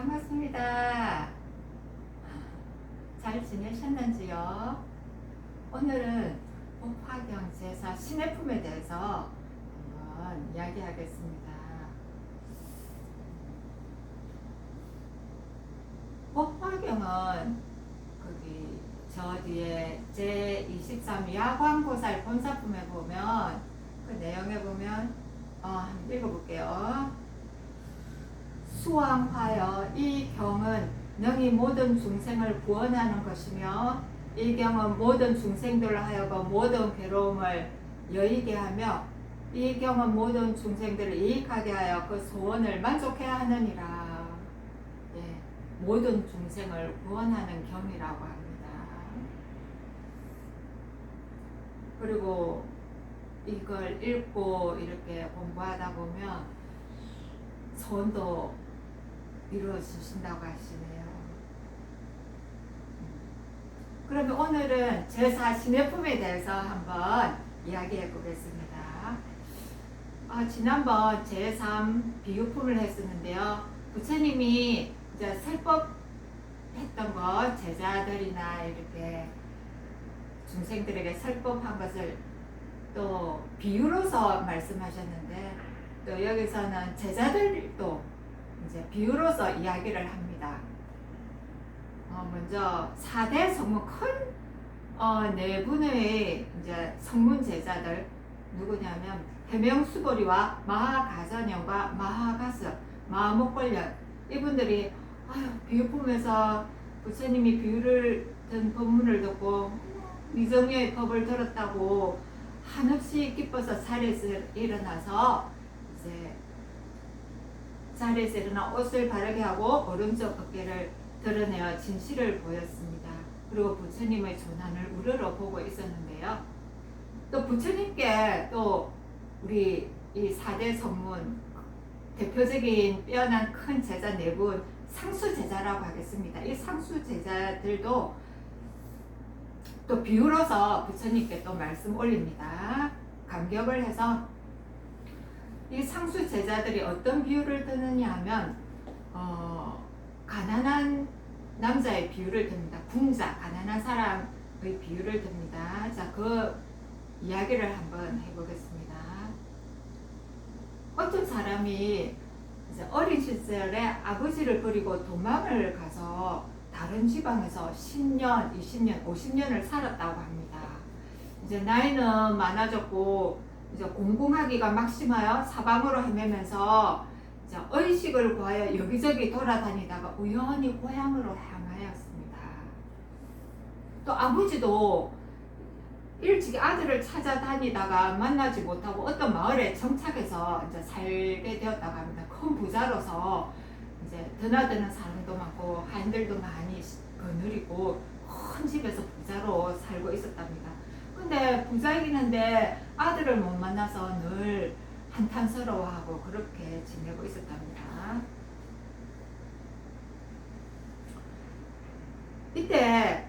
반갑습니다. 잘 지내셨는지요? 오늘은 복화경 제사 신해품에 대해서 한번 이야기하겠습니다. 복화경은 거기 저 뒤에 제23 야광보살 본사품에 보면 그 내용에 보면 한번 읽어볼게요. 수왕하여 이 경은 능히 모든 중생을 구원하는 것이며 이 경은 모든 중생들로 하여금 모든 괴로움을 여의게 하며 이 경은 모든 중생들을 이익하게 하여 그 소원을 만족해야 하느니라. 예, 모든 중생을 구원하는 경이라고 합니다. 그리고 이걸 읽고 이렇게 공부하다 보면 소원도 이루어지신다고 하시네요. 그러면 오늘은 제사 신해품에 대해서 한번 이야기해 보겠습니다. 지난번 제3 비유품을 했었는데요. 부처님이 이제 설법 했던 것, 제자들이나 이렇게 중생들에게 설법한 것을 또 비유로서 말씀하셨는데, 또 여기서는 제자들도 이제 비유로서 이야기를 합니다. 먼저 4대 성문 큰 네 분의 이제 성문 제자들 누구냐면 해명수보리와 마하가전영과 마하가스, 마하목걸련 이분들이 비유품에서 부처님이 비유를 든 법문을 듣고 미정의 법을 들었다고 한없이 기뻐서 자리에서 일어나서 이제 자리에서 일어나 옷을 바르게 하고 오른쪽 어깨를 드러내어 진실을 보였습니다. 그리고 부처님의 조난을 우러러 보고 있었는데요. 또 부처님께 또 우리 이 4대 성문 대표적인 빼어난 큰 제자 4분 상수 제자라고 하겠습니다. 이 상수 제자들도 또 비유로서 부처님께 또 말씀 올립니다. 감격을 해서 이 상수 제자들이 어떤 비유를 드느냐 하면 가난한 남자의 비유를 듭니다. 궁자, 가난한 사람의 비유를 듭니다. 자, 그 이야기를 한번 해보겠습니다. 어떤 사람이 이제 어린 시절에 아버지를 버리고 도망을 가서 다른 지방에서 10년, 20년, 50년을 살았다고 합니다. 이제 나이는 많아졌고 이제 공공하기가 막심하여 사방으로 헤매면서 이제 의식을 구하여 여기저기 돌아다니다가 우연히 고향으로 향하였습니다. 또 아버지도 일찍 아들을 찾아다니다가 만나지 못하고 어떤 마을에 정착해서 이제 살게 되었다고 합니다. 큰 부자로서 이제 드나드는 사람도 많고 한들도 많이 거느리고 큰 집에서 부자로 살고 있었답니다. 근데 부자이긴 한데 아들을 못 만나서 늘 한탄스러워하고 그렇게 지내고 있었답니다. 이때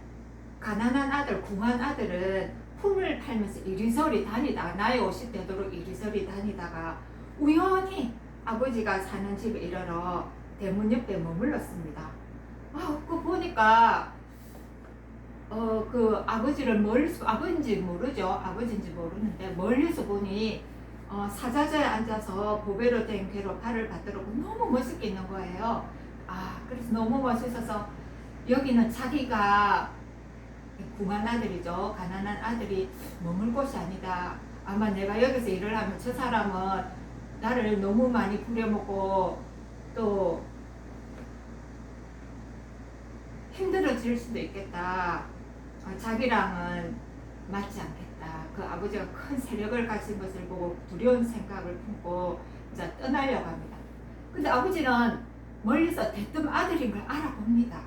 가난한 아들, 궁한 아들은 품을 팔면서 이리저리 다니다가 나이 50 되도록 이리저리 다니다가 우연히 아버지가 사는 집에 이르러 대문 옆에 머물렀습니다. 그 보니까 그 아버지를 멀리서, 아버지인지 모르죠. 아버지인지 모르는데 멀리서 보니 사자자에 앉아서 보배로 된 괴로 팔을 받들고 너무 멋있게 있는 거예요. 그래서 너무 멋있어서 여기는 자기가 궁한 아들이죠. 가난한 아들이 머물 곳이 아니다. 아마 내가 여기서 일을 하면 저 사람은 나를 너무 많이 부려먹고 또 힘들어질 수도 있겠다. 자기랑은 맞지 않겠다. 그 아버지가 큰 세력을 가진 것을 보고 두려운 생각을 품고 이제 떠나려고 합니다. 근데 아버지는 멀리서 대뜸 아들인 걸 알아봅니다.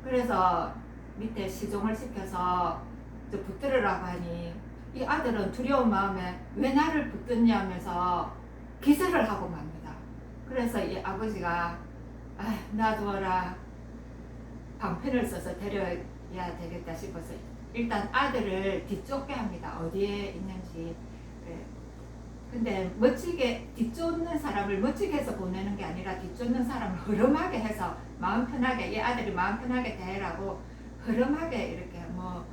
그래서 밑에 시종을 시켜서 붙들으라고 하니 이 아들은 두려운 마음에 왜 나를 붙드냐면서 기절을 하고 맙니다. 그래서 이 아버지가 놔두어라, 방편을 써서 데려야 되겠다 싶어서 일단 아들을 뒤쫓게 합니다. 어디에 있는지. 근데 멋지게 뒤쫓는 사람을 멋지게 해서 보내는 게 아니라 뒤쫓는 사람을 흐름하게 해서 마음 편하게 이 아들이 마음 편하게 대하라고 흐름하게 이렇게 뭐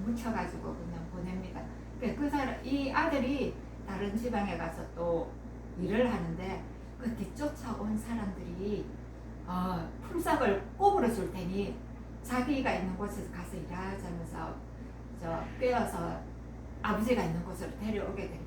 묻혀가지고 그냥 보냅니다. 그 사람 이 아들이 다른 지방에 가서 또 일을 하는데 그 뒤쫓아온 사람들이 품삯을 꼬부려 줄 테니 자기가 있는 곳에서 가서 일하자면서 꿰어서 아버지가 있는 곳으로 데려오게 됩니다.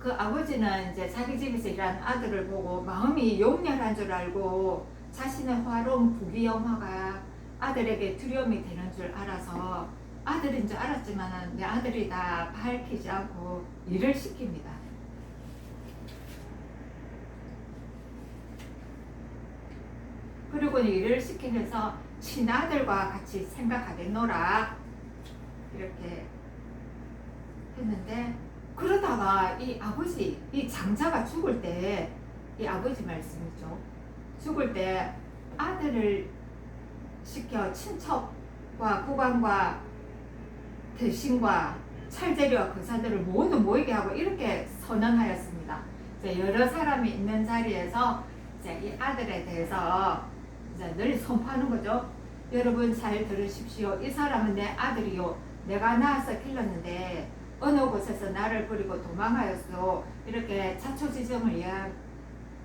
그 아버지는 이제 자기 집에서 일하는 아들을 보고 마음이 용렬한 줄 알고 자신의 화로운 부귀영화가 아들에게 두려움이 되는 줄 알아서 아들인 줄 알았지만 내 아들이다 밝히지 않고 일을 시킵니다. 그리고 일을 시키면서 친아들과 같이 생각하겠노라 이렇게 했는데 그러다가 이 아버지, 이 장자가 죽을 때, 이 아버지 말씀이죠. 죽을 때 아들을 시켜 친척과 국왕과 대신과 찰제리와 거사들을 모두 모이게 하고 이렇게 선언하였습니다. 이제 여러 사람이 있는 자리에서 이제 이 아들에 대해서 이제 늘 선포하는 거죠. 여러분 잘 들으십시오. 이 사람은 내 아들이요. 내가 낳아서 길렀는데 어느 곳에서 나를 버리고 도망하였어. 이렇게 자초지종을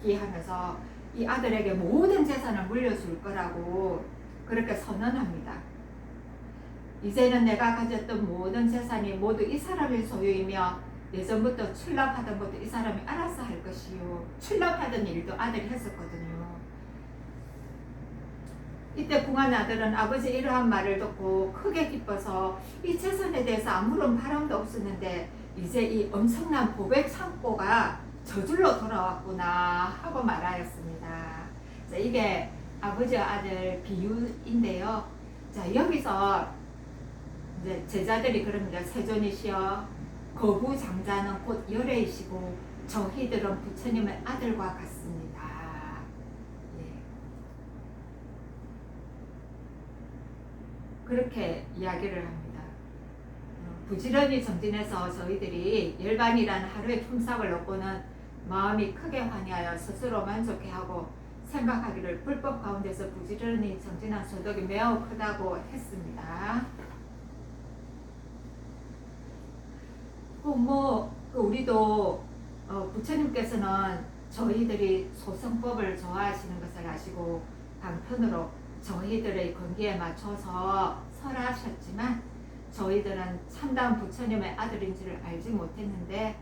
이야기하면서 이 아들에게 모든 재산을 물려줄 거라고 그렇게 선언합니다. 이제는 내가 가졌던 모든 재산이 모두 이 사람의 소유이며 예전부터 출납하던 것도 이 사람이 알아서 할 것이요. 출납하던 일도 아들이 했었거든요. 이때 궁한 아들은 아버지 이러한 말을 듣고 크게 기뻐서 이 재산에 대해서 아무런 바람도 없었는데 이제 이 엄청난 복의 창고가 저절로 돌아왔구나 하고 말하였습니다. 자, 이게 아버지와 아들 비유인데요. 자, 여기서 이제 제자들이 그럽니다. 세존이시여 거부 장자는 곧 열애이시고 저희들은 부처님의 아들과 같습니다. 그렇게 이야기를 합니다. 부지런히 정진해서 저희들이 열반이라는 하루의 품삯을 얻고는 마음이 크게 환희하여 스스로 만족해하고 생각하기를 불법 가운데서 부지런히 정진한 소득이 매우 크다고 했습니다. 우리도 부처님께서는 저희들이 소승법을 좋아하시는 것을 아시고 방편으로 저희들의 건기에 맞춰서 설하셨지만 저희들은 참다운 부처님의 아들인 줄 알지 못했는데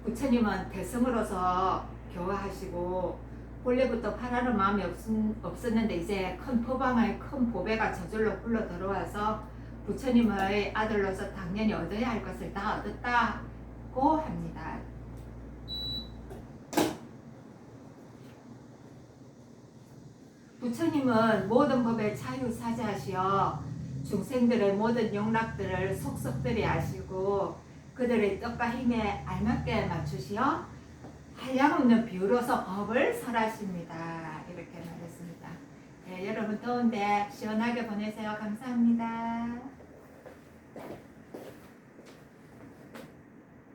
부처님은 대승으로서 교화하시고 본래부터 바라는 마음이 없었는데 이제 큰 포방의 큰 보배가 저절로 굴러 들어와서 부처님의 아들로서 당연히 얻어야 할 것을 다 얻었다고 합니다. 부처님은 모든 법의 자유사자시여 중생들의 모든 영락들을 속속들이 아시고 그들의 뜻과 힘에 알맞게 맞추시어 한량없는 비유로서 법을 설하십니다. 이렇게 말했습니다. 네, 여러분 더운데 시원하게 보내세요. 감사합니다.